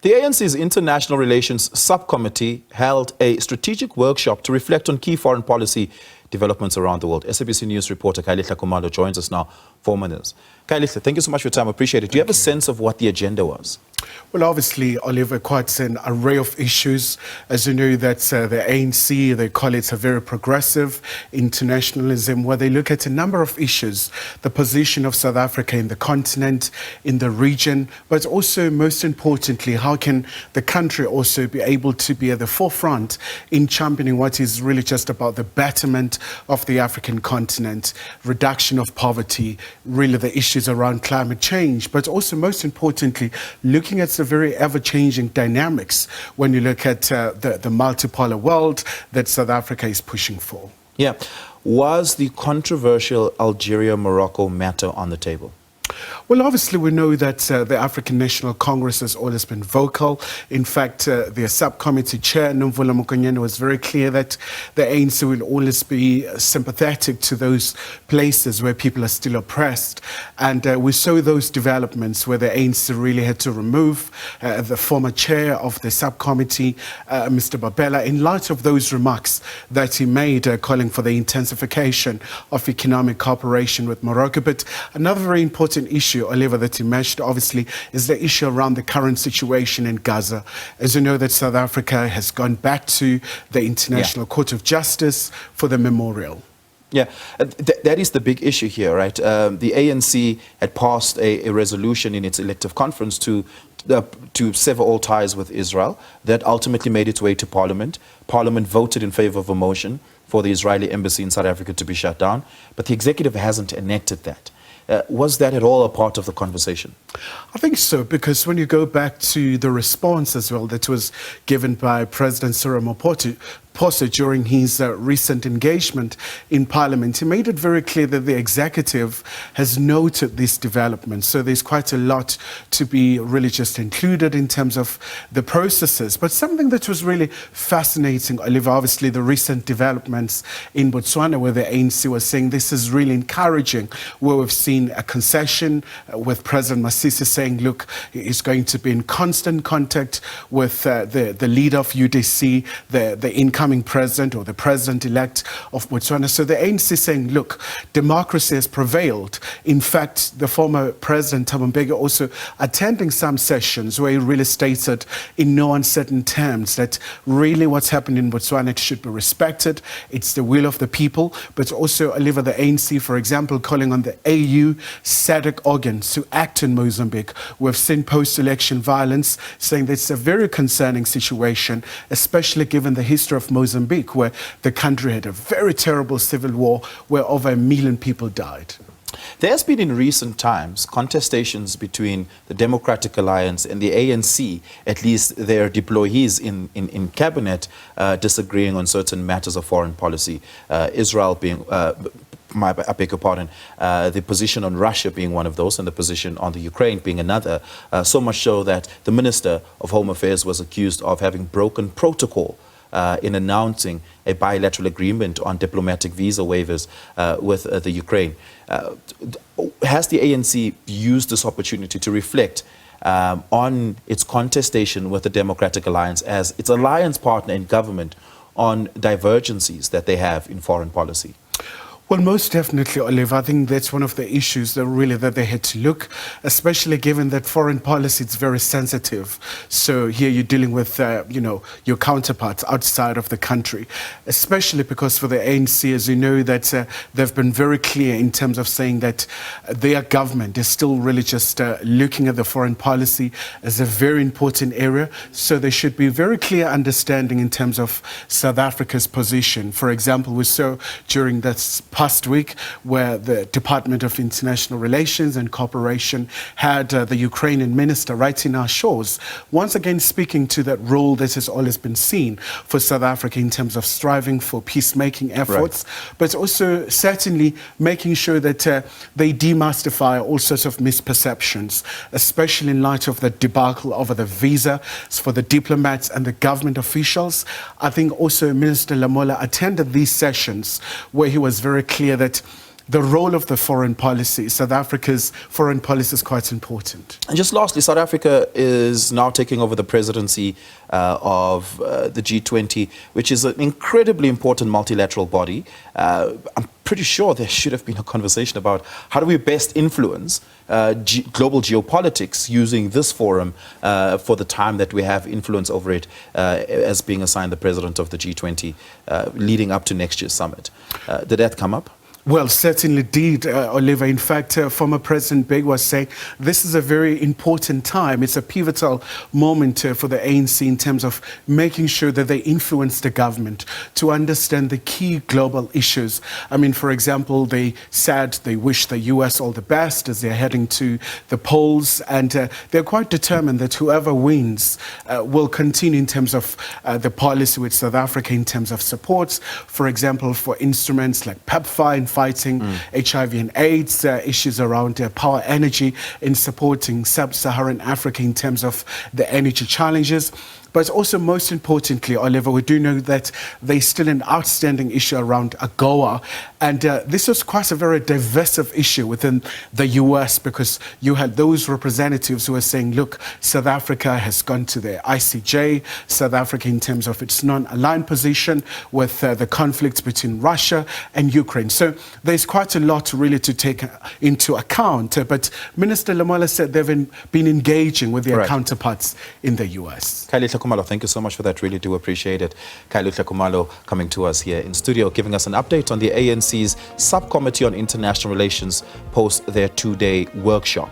The ANC's International Relations Subcommittee held a strategic workshop to reflect on key foreign policy developments around the world. SABC News reporter Khayelihle Khumalo joins us now for minutes. Khayelihle, thank you so much for your time. I appreciate it. Do you have a sense of what the agenda was? Well, obviously, Oliver, quite an array of issues. As you know, that the ANC, they call it a very progressive internationalism, where they look at a number of issues, the position of South Africa in the continent, in the region, but also, most importantly, how can the country also be able to be at the forefront in championing what is really just about the betterment of the African continent, reduction of poverty, really the issues around climate change, but also, most importantly, looking at the very ever-changing dynamics when you look at the multipolar world that South Africa is pushing for. Yeah. Was the controversial Algeria-Morocco matter on the table? Well, obviously, we know that the African National Congress has always been vocal. In fact, the subcommittee chair, Nomvula Mokonyane, was very clear that the ANC will always be sympathetic to those places where people are still oppressed. And we saw those developments where the ANC really had to remove the former chair of the subcommittee, Mr. Babela, in light of those remarks that he made calling for the intensification of economic cooperation with Morocco. But another very important issue, Oliver, that emerged obviously is the issue around the current situation in Gaza. As you know, that South Africa has gone back to the International Court of Justice for the memorial. Yeah, that is the big issue here, right? The ANC had passed a resolution in its elective conference to sever all ties with Israel. That ultimately made its way to Parliament. Parliament voted in favor of a motion for the Israeli embassy in South Africa to be shut down, but the executive hasn't enacted that. Was that at all a part of the conversation? I think so, because when you go back to the response as well that was given by President Cyril Ramaphosa during his recent engagement in Parliament, he made it very clear that the executive has noted this development. So there's quite a lot to be really just included in terms of the processes. But something that was really fascinating, Oliver, obviously the recent developments in Botswana, where the ANC was saying this is really encouraging, where we've seen a concession with President Masisi saying, look, he's going to be in constant contact with the leader of UDC, the incoming president or the president-elect of Botswana. So the ANC saying, look, democracy has prevailed. In fact, the former president, Thabo Mbeki, also attending some sessions where he really stated in no uncertain terms that really what's happened in Botswana should be respected. It's the will of the people, but also, Oliver, the ANC, for example, calling on the AU SADC organs to act in Mozambique. We've seen post-election violence, saying that it's a very concerning situation, especially given the history of Mozambique, where the country had a very terrible civil war where over 1 million people died. There has been in recent times contestations between the Democratic Alliance and the ANC, at least their deployees in cabinet, disagreeing on certain matters of foreign policy. Israel being, I beg your pardon, the position on Russia being one of those, and the position on the Ukraine being another. So much so that the Minister of Home Affairs was accused of having broken protocol in announcing a bilateral agreement on diplomatic visa waivers with the Ukraine. Has the ANC used this opportunity to reflect on its contestation with the Democratic Alliance as its alliance partner in government on divergencies that they have in foreign policy? Well, most definitely, Oliver. I think that's one of the issues that they had to look, especially given that foreign policy is very sensitive. So here you're dealing with, your counterparts outside of the country, especially because for the ANC, as you know, that they've been very clear in terms of saying that their government is still really just looking at the foreign policy as a very important area. So there should be very clear understanding in terms of South Africa's position. For example, we saw during this past week where the Department of International Relations and Cooperation had the Ukrainian minister right in our shores, once again speaking to that role that has always been seen for South Africa in terms of striving for peacemaking efforts, but also certainly making sure that they demystify all sorts of misperceptions, especially in light of the debacle over the visa for the diplomats and the government officials. I think also Minister Lamola attended these sessions where he was very clear that the role of the foreign policy. South Africa's foreign policy is quite important. And just lastly, South Africa is now taking over the presidency of the G20, which is an incredibly important multilateral body. I'm pretty sure there should have been a conversation about how do we best influence global geopolitics using this forum for the time that we have influence over it as being assigned the president of the G20 leading up to next year's summit. Did that come up? Well, certainly did, Oliver. In fact, former President Beg was saying this is a very important time. It's a pivotal moment for the ANC in terms of making sure that they influence the government to understand the key global issues. I mean, for example, they said they wish the US all the best as they're heading to the polls, and they're quite determined that whoever wins will continue in terms of the policy with South Africa in terms of supports, for example, for instruments like PEPFAR in fighting HIV and AIDS, issues around power energy, in supporting sub-Saharan Africa in terms of the energy challenges. But also, most importantly, Oliver, we do know that there's still an outstanding issue around AGOA. And this was quite a very divisive issue within the US, because you had those representatives who were saying, look, South Africa has gone to the ICJ, South Africa in terms of its non-aligned position with the conflict between Russia and Ukraine. So there's quite a lot really to take into account. But Minister Lamola said they've been engaging with their counterparts in the US. Khayelihle Khumalo, thank you so much for that. Really do appreciate it. Khayelihle Khumalo coming to us here in studio, giving us an update on the ANC's subcommittee on international relations post their two-day workshop.